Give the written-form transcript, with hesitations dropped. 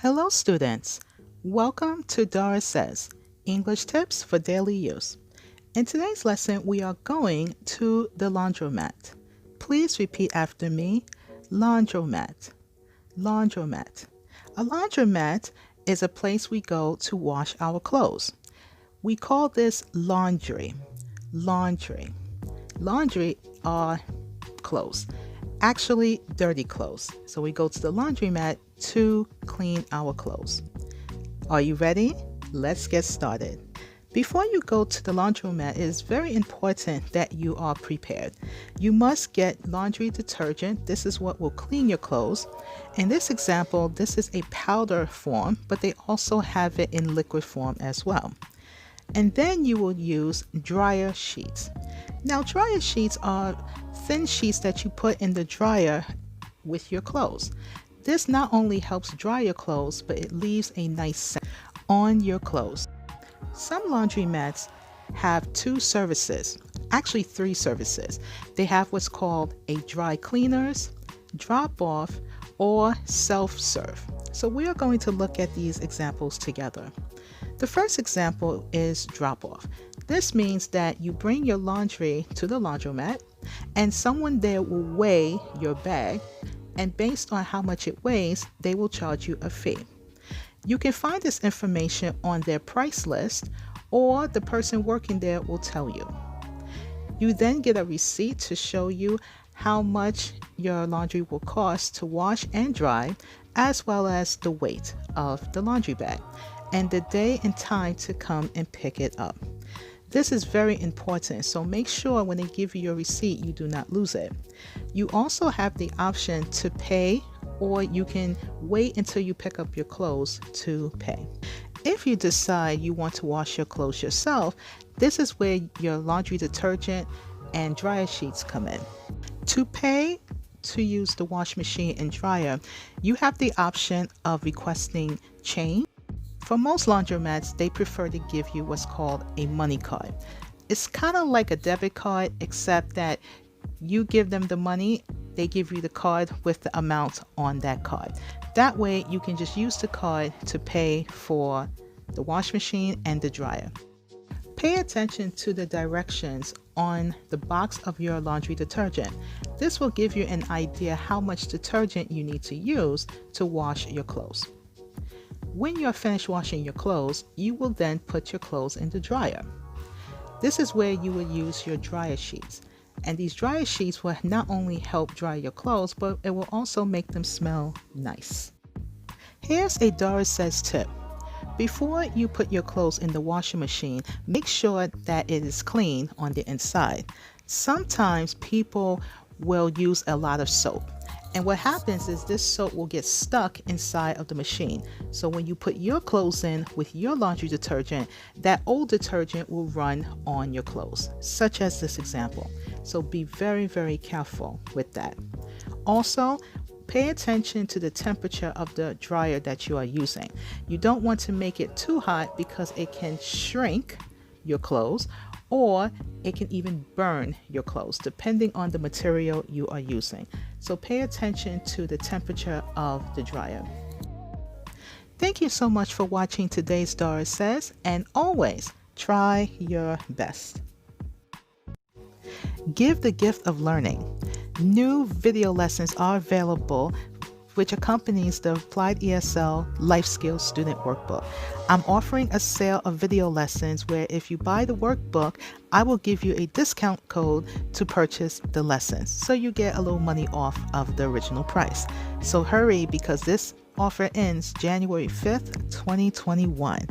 Hello students, welcome to Dara Says, English Tips for Daily Use. In today's lesson, we are going to the laundromat. Please repeat after me, laundromat, laundromat. A laundromat is a place we go to wash our clothes. We call this laundry, laundry. Laundry are clothes, actually dirty clothes. So we go to the laundromat to clean our clothes. Are you ready? Let's get started. Before you go to the laundromat, it is very important that you are prepared. You must get laundry detergent. This is what will clean your clothes. In this example, this is a powder form, but they also have it in liquid form as well. And then you will use dryer sheets. Now, dryer sheets are thin sheets that you put in the dryer with your clothes. This not only helps dry your clothes, but it leaves a nice scent on your clothes. Some laundromats have two services, actually three services. They have what's called a dry cleaners, drop off, or self-serve. So we are going to look at these examples together. The first example is drop off. This means that you bring your laundry to the laundromat and someone there will weigh your bag, and based on how much it weighs, they will charge you a fee. You can find this information on their price list, or the person working there will tell you. You then get a receipt to show you how much your laundry will cost to wash and dry, as well as the weight of the laundry bag and the day and time to come and pick it up. This is very important, so make sure when they give you your receipt, you do not lose it. You also have the option to pay, or you can wait until you pick up your clothes to pay. If you decide you want to wash your clothes yourself, this is where your laundry detergent and dryer sheets come in. To pay to use the wash machine and dryer, you have the option of requesting change. For most laundromats, they prefer to give you what's called a money card. It's kind of like a debit card, except that you give them the money, they give you the card with the amount on that card. That way you can just use the card to pay for the wash machine and the dryer. Pay attention to the directions on the box of your laundry detergent. This will give you an idea how much detergent you need to use to wash your clothes. When you're finished washing your clothes, you will then put your clothes in the dryer. This is where you will use your dryer sheets. And these dryer sheets will not only help dry your clothes, but it will also make them smell nice. Here's a Dara Says tip. Before you put your clothes in the washing machine, make sure that it is clean on the inside. Sometimes people will use a lot of soap. And what happens is this soap will get stuck inside of the machine. So when you put your clothes in with your laundry detergent, that old detergent will run on your clothes, such as this example. So be very, very careful with that. Also, pay attention to the temperature of the dryer that you are using. You don't want to make it too hot because it can shrink your clothes, or it can even burn your clothes depending on the material you are using. So pay attention to the temperature of the dryer. Thank you so much for watching today's Dara Says, and always try your best. Give the gift of learning. New video lessons are available which accompanies the Applied ESL Life Skills Student Workbook. I'm offering a sale of video lessons where if you buy the workbook, I will give you a discount code to purchase the lessons, so you get a little money off of the original price. So hurry, because this offer ends January 5th, 2021.